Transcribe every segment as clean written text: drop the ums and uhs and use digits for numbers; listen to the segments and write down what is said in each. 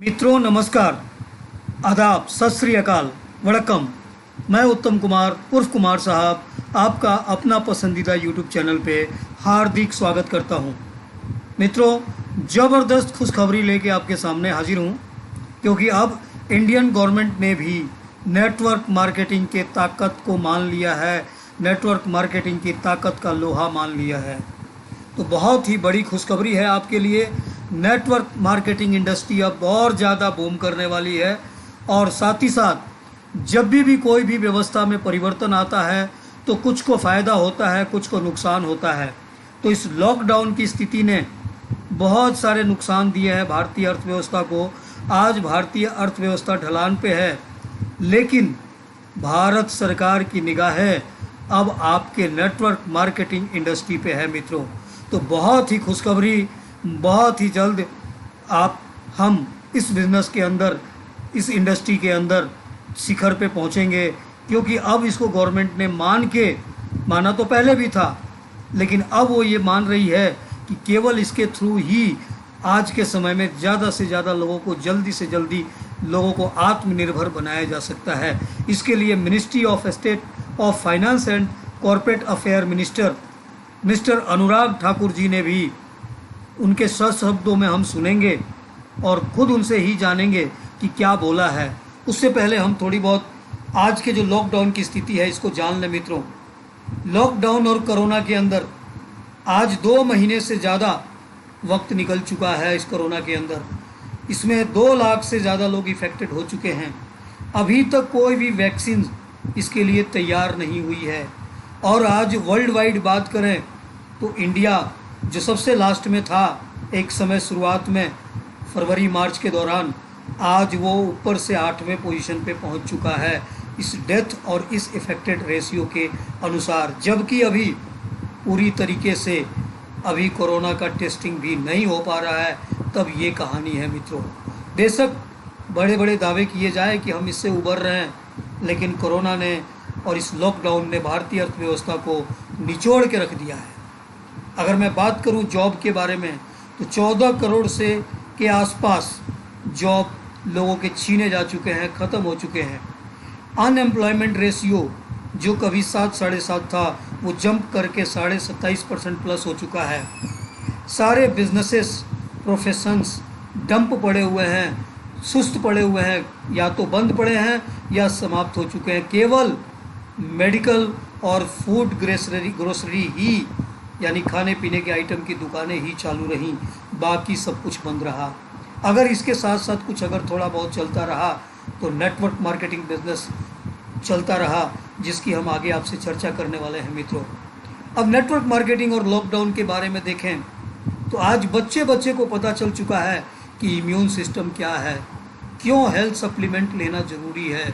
मित्रों नमस्कार, आदाब, सत श्री अकाल, वड़कम। मैं उत्तम कुमार उर्फ कुमार साहब आपका अपना पसंदीदा यूट्यूब चैनल पे हार्दिक स्वागत करता हूं। मित्रों, ज़बरदस्त खुशखबरी लेके आपके सामने हाजिर हूं, क्योंकि अब इंडियन गवर्नमेंट ने भी नेटवर्क मार्केटिंग के ताकत को मान लिया है, नेटवर्क मार्केटिंग की ताकत का लोहा मान लिया है। तो बहुत ही बड़ी खुशखबरी है आपके लिए। नेटवर्क मार्केटिंग इंडस्ट्री अब और ज़्यादा बूम करने वाली है, और साथ ही साथ जब भी कोई भी व्यवस्था में परिवर्तन आता है तो कुछ को फ़ायदा होता है, कुछ को नुकसान होता है। तो इस लॉकडाउन की स्थिति ने बहुत सारे नुकसान दिए हैं भारतीय अर्थव्यवस्था को। आज भारतीय अर्थव्यवस्था ढलान पे है, लेकिन भारत सरकार की निगाहें अब आपके नेटवर्क मार्केटिंग इंडस्ट्री पे है मित्रों। तो बहुत ही खुशखबरी, बहुत ही जल्द हम इस बिज़नेस के अंदर, इस इंडस्ट्री के अंदर शिखर पे पहुंचेंगे, क्योंकि अब इसको गवर्नमेंट ने माना तो पहले भी था, लेकिन अब वो ये मान रही है कि केवल इसके थ्रू ही आज के समय में ज़्यादा से ज़्यादा लोगों को जल्दी से जल्दी लोगों को आत्मनिर्भर बनाया जा सकता है। इसके लिए ministry of state of finance and corporate affair mister Anurag Thakur ji ने भी, उनके शब्दों में हम सुनेंगे और खुद उनसे ही जानेंगे कि क्या बोला है। उससे पहले हम थोड़ी बहुत आज के जो लॉकडाउन की स्थिति है इसको जान लें मित्रों। लॉकडाउन और कोरोना के अंदर आज 2 महीने से ज़्यादा वक्त निकल चुका है। इस कोरोना के अंदर इसमें 2 लाख से ज़्यादा लोग इफ़ेक्टेड हो चुके हैं। अभी तक कोई भी वैक्सीन इसके लिए तैयार नहीं हुई है। और आज वर्ल्ड वाइड बात करें तो इंडिया, जो सबसे लास्ट में था एक समय शुरुआत में फरवरी मार्च के दौरान, आज वो ऊपर से 8वें पोजीशन पे पहुंच चुका है इस डेथ और इस इफ़ेक्टेड रेशियो के अनुसार। जबकि अभी पूरी तरीके से अभी कोरोना का टेस्टिंग भी नहीं हो पा रहा है। तब ये कहानी है मित्रों। बेशक बड़े बड़े दावे किए जाए कि हम इससे उबर रहे हैं, लेकिन कोरोना ने और इस लॉकडाउन ने भारतीय अर्थव्यवस्था को निचोड़ के रख दिया है। अगर मैं बात करूं जॉब के बारे में, तो 14 करोड़ से के आसपास जॉब लोगों के छीने जा चुके हैं, ख़त्म हो चुके हैं। अनएम्प्लॉयमेंट रेशियो जो कभी 7 साढ़े 7 था, वो जंप करके 27.5% प्लस हो चुका है। सारे बिजनेसेस, प्रोफेशंस डंप पड़े हुए हैं, सुस्त पड़े हुए हैं, या तो बंद पड़े हैं या समाप्त हो चुके हैं। केवल मेडिकल और फूड ग्रोसरी ही, यानी खाने पीने के आइटम की दुकानें ही चालू रहीं, बाकी सब कुछ बंद रहा। अगर इसके साथ साथ कुछ अगर थोड़ा बहुत चलता रहा तो नेटवर्क मार्केटिंग बिजनेस चलता रहा, जिसकी हम आगे आपसे चर्चा करने वाले हैं मित्रों। अब नेटवर्क मार्केटिंग और लॉकडाउन के बारे में देखें तो आज बच्चे को पता चल चुका है कि इम्यून सिस्टम क्या है, क्यों हेल्थ सप्लीमेंट लेना ज़रूरी है।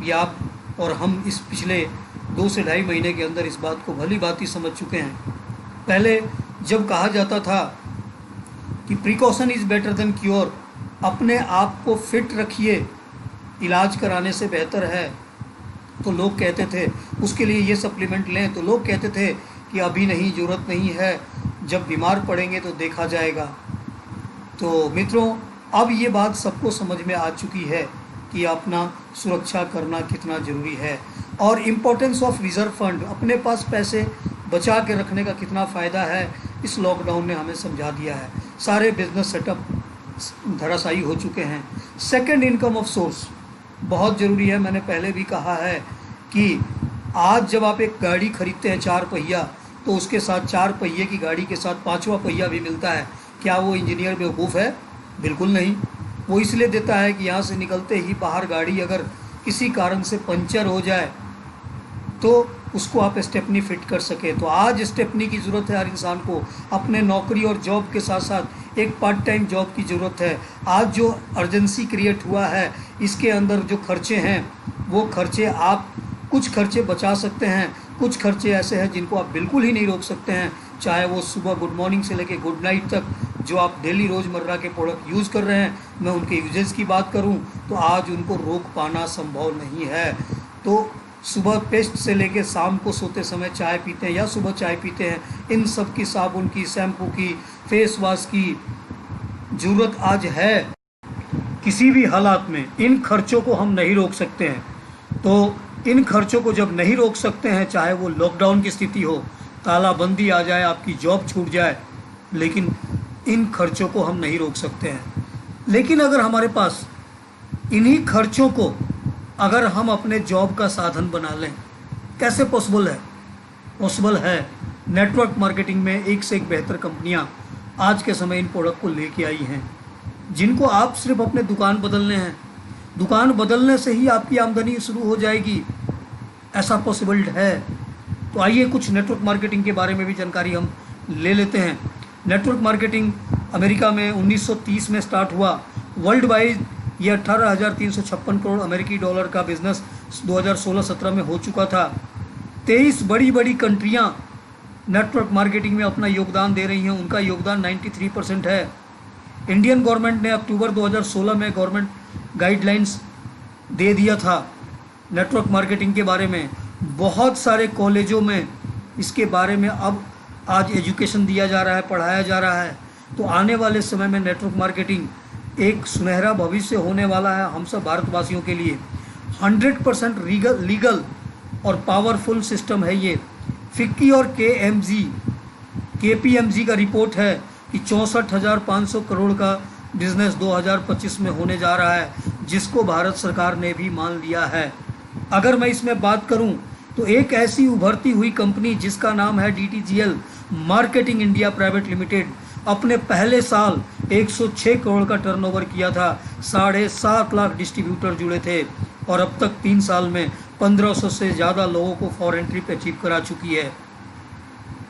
या आप और हम इस पिछले 2 से ढाई महीने के अंदर इस बात को भली भांति समझ चुके हैं। पहले जब कहा जाता था कि precaution is better than cure, अपने आप को फिट रखिए, इलाज कराने से बेहतर है, तो लोग कहते थे उसके लिए ये सप्लीमेंट लें। तो लोग कहते थे कि अभी नहीं, ज़रूरत नहीं है, जब बीमार पड़ेंगे तो देखा जाएगा। तो मित्रों, अब ये बात सबको समझ में आ चुकी है कि अपना सुरक्षा करना कितना ज़रूरी है, और इम्पोर्टेंस ऑफ रिज़र्व फंड, अपने पास पैसे बचा के रखने का कितना फ़ायदा है, इस लॉकडाउन ने हमें समझा दिया है। सारे बिजनेस सेटअप धराशायी हो चुके हैं। सेकंड इनकम ऑफ सोर्स बहुत ज़रूरी है। मैंने पहले भी कहा है कि आज जब आप एक गाड़ी खरीदते हैं 4 पहिया, तो उसके साथ 4 पहिए की गाड़ी के साथ 5वां पहिया भी मिलता है। क्या वो इंजीनियर बेवकूफ़ है? बिल्कुल नहीं। वो इसलिए देता है कि यहाँ से निकलते ही बाहर गाड़ी अगर किसी कारण से पंचर हो जाए तो उसको आप स्टेपनी फिट कर सके। तो आज स्टेपनी की ज़रूरत है हर इंसान को। अपने नौकरी और जॉब के साथ साथ एक पार्ट टाइम जॉब की ज़रूरत है। आज जो अर्जेंसी क्रिएट हुआ है, इसके अंदर जो खर्चे हैं, वो खर्चे आप कुछ खर्चे बचा सकते हैं, कुछ खर्चे ऐसे हैं जिनको आप बिल्कुल ही नहीं रोक सकते हैं। चाहे वो सुबह गुड मॉर्निंग से लेकर गुड नाइट तक जो आप डेली रोज़मर्रा के प्रोडक्ट यूज़ कर रहे हैं, मैं उनके यूजेस की बात करूं तो आज उनको रोक पाना संभव नहीं है। तो सुबह पेस्ट से लेके शाम को सोते समय चाय पीते हैं या सुबह चाय पीते हैं, इन सब की, साबुन की, शैम्पू की, फेस वॉश की ज़रूरत आज है। किसी भी हालात में इन खर्चों को हम नहीं रोक सकते हैं। तो इन खर्चों को जब नहीं रोक सकते हैं, चाहे वो लॉकडाउन की स्थिति हो, तालाबंदी आ जाए, आपकी जॉब छूट जाए, लेकिन इन खर्चों को हम नहीं रोक सकते हैं। लेकिन अगर हमारे पास इन्हीं खर्चों को अगर हम अपने जॉब का साधन बना लें, कैसे पॉसिबल है? पॉसिबल है। नेटवर्क मार्केटिंग में एक से एक बेहतर कंपनियां आज के समय इन प्रोडक्ट को लेके आई हैं, जिनको आप सिर्फ अपने दुकान बदलने हैं। दुकान बदलने से ही आपकी आमदनी शुरू हो जाएगी, ऐसा पॉसिबल है। तो आइए कुछ नेटवर्क मार्केटिंग के बारे में भी जानकारी हम ले लेते हैं। नेटवर्क मार्केटिंग अमेरिका में 1930 में स्टार्ट हुआ। वर्ल्ड वाइड ये 18,356 करोड़ अमेरिकी डॉलर का बिजनेस 2016-17 में हो चुका था। 23 बड़ी बड़ी कंट्रियां नेटवर्क मार्केटिंग में अपना योगदान दे रही हैं। उनका योगदान 93% है। इंडियन गवर्नमेंट ने अक्टूबर 2016 में गवर्नमेंट गाइडलाइंस दे दिया था नेटवर्क मार्केटिंग के बारे में। बहुत सारे कॉलेजों में इसके बारे में अब आज एजुकेशन दिया जा रहा है, पढ़ाया जा रहा है। तो आने वाले समय में नेटवर्क मार्केटिंग एक सुनहरा भविष्य होने वाला है हम सब भारतवासियों के लिए। 100% लीगल और पावरफुल सिस्टम है ये। फिक्की और केपीएमजी का रिपोर्ट है कि 64,500 करोड़ का बिजनेस 2025 में होने जा रहा है, जिसको भारत सरकार ने भी मान लिया है। अगर मैं इसमें बात करूं तो एक ऐसी उभरती हुई कंपनी जिसका नाम है DTGL marketing India private limited, अपने पहले साल 106 करोड़ का टर्नओवर किया था। 7.5 लाख डिस्ट्रीब्यूटर जुड़े थे और अब तक 3 साल में 1500 से ज़्यादा लोगों को फॉरेन ट्रिप अचीव करा चुकी है।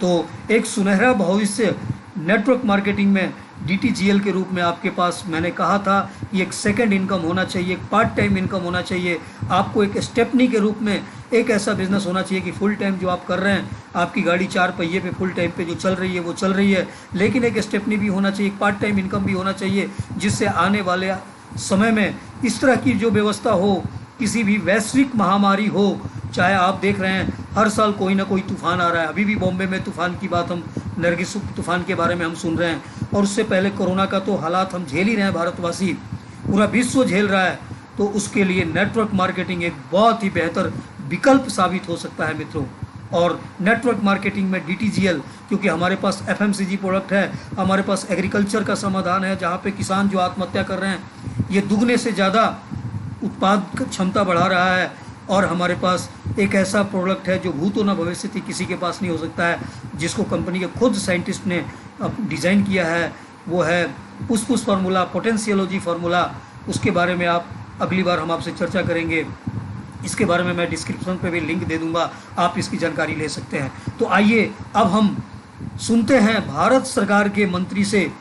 तो एक सुनहरा भविष्य नेटवर्क मार्केटिंग में DTGL के रूप में आपके पास, मैंने कहा था कि एक सेकंड इनकम होना चाहिए, एक पार्ट टाइम इनकम होना चाहिए। आपको एक स्टेपनी के रूप में एक ऐसा बिजनेस होना चाहिए कि फुल टाइम जो आप कर रहे हैं, आपकी गाड़ी 4 पहिए पे फुल टाइम पे जो चल रही है वो चल रही है, लेकिन एक स्टेपनी भी होना चाहिए, एक पार्ट टाइम इनकम भी होना चाहिए, जिससे आने वाले समय में इस तरह की जो व्यवस्था हो, किसी भी वैश्विक महामारी हो, चाहे आप देख रहे हैं हर साल कोई ना कोई तूफान आ रहा है। अभी भी बॉम्बे में तूफान की बात, हम नरगिस तूफान के बारे में हम सुन रहे हैं, और उससे पहले कोरोना का तो हालात हम झेल ही रहे हैं, भारतवासी पूरा विश्व झेल रहा है। तो उसके लिए नेटवर्क मार्केटिंग एक बहुत ही बेहतर विकल्प साबित हो सकता है मित्रों। और नेटवर्क मार्केटिंग में DTGL, क्योंकि हमारे पास FMCG प्रोडक्ट है, हमारे पास एग्रीकल्चर का समाधान है, जहाँ पे किसान जो आत्महत्या कर रहे हैं ये दुगने से ज़्यादा उत्पाद क्षमता बढ़ा रहा है। और हमारे पास एक ऐसा प्रोडक्ट है जो भूतो न भविष्य थी किसी के पास नहीं हो सकता है, जिसको कंपनी के खुद साइंटिस्ट ने डिज़ाइन किया है। वो है पुष्पुस फार्मूला, पोटेंशियोलॉजी फार्मूला। उसके बारे में आप अगली बार हम आपसे चर्चा करेंगे। इसके बारे में मैं डिस्क्रिप्शन पे भी लिंक दे दूंगा, आप इसकी जानकारी ले सकते हैं। तो आइए अब हम सुनते हैं भारत सरकार के मंत्री से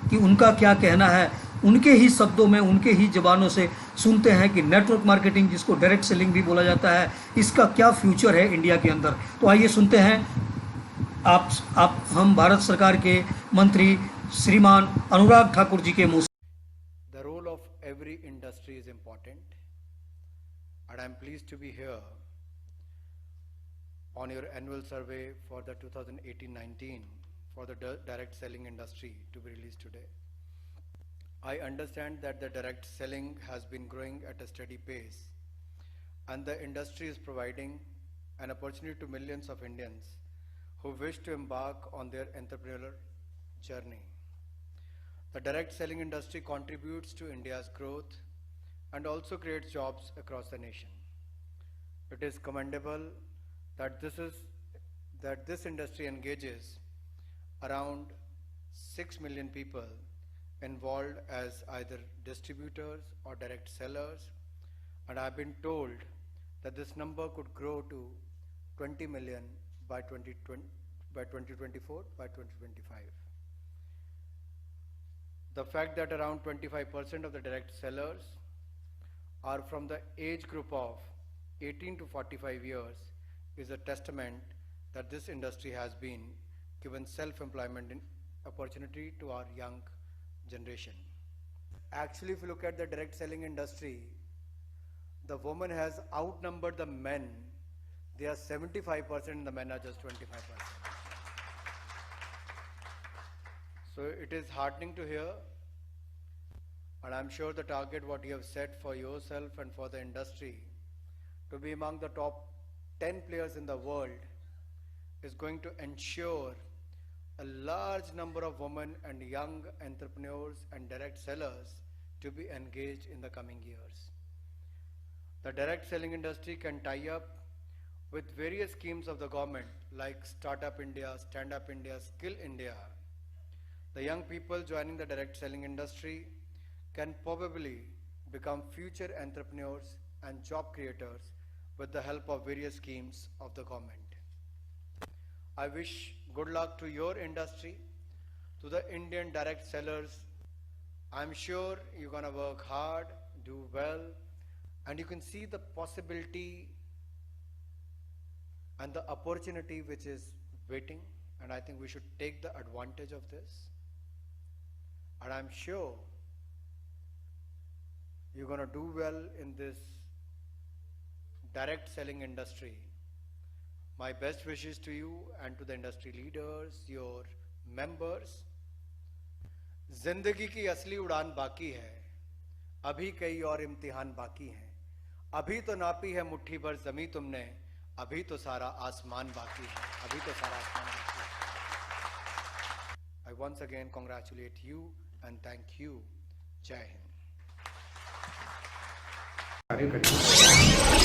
कि उनका क्या कहना है। उनके ही शब्दों में, उनके ही जबानों से सुनते हैं कि नेटवर्क मार्केटिंग, जिसको डायरेक्ट सेलिंग भी बोला जाता है, इसका क्या फ्यूचर है इंडिया के अंदर। तो आइए सुनते हैं हम भारत सरकार के मंत्री श्रीमान अनुराग ठाकुर जी के मुँह से। The role of every industry is important, and I am pleased to be here on your annual survey for the 2018-19 for the direct selling industry to be released today. I understand that the direct selling has been growing at a steady pace, and the industry is providing an opportunity to millions of Indians who wish to embark on their entrepreneurial journey. The direct selling industry contributes to India's growth and also creates jobs across the nation. It is commendable that this industry engages around 6 million people involved as either distributors or direct sellers, and I have been told that this number could grow to 20 million by 2024, by 2025. The fact that around 25% of the direct sellers are from the age group of 18 to 45 years is a testament that this industry has been given self-employment opportunity to our young generation. Actually, if you look at the direct selling industry, the woman has outnumbered the men. They are 75% and the men are just 25%. So it is heartening to hear. And I'm sure the target what you have set for yourself and for the industry to be among the top 10 players in the world is going to ensure a large number of women and young entrepreneurs and direct sellers to be engaged in the coming years. The direct selling industry can tie up with various schemes of the government like Startup India, Stand Up India, Skill India. The young people joining the direct selling industry can probably become future entrepreneurs and job creators with the help of various schemes of the government. I wish good luck to your industry, to the Indian direct sellers. I'm sure you're going to work hard, do well, and you can see the possibility and the opportunity which is waiting, and I think we should take the advantage of this. And I'm sure you're going to do well in this direct selling industry. My best wishes to you and to the industry leaders, your members. जिंदगी की असली उड़ान बाकी है, अभी कई और इम्तिहान बाकी हैं, अभी तो नापी है मुट्ठी भर ज़मीं तुमने, अभी तो सारा आसमान बाकी है, अभी तो सारा आसमान बाकी है. I once again congratulate you and thank you. Jai Hind.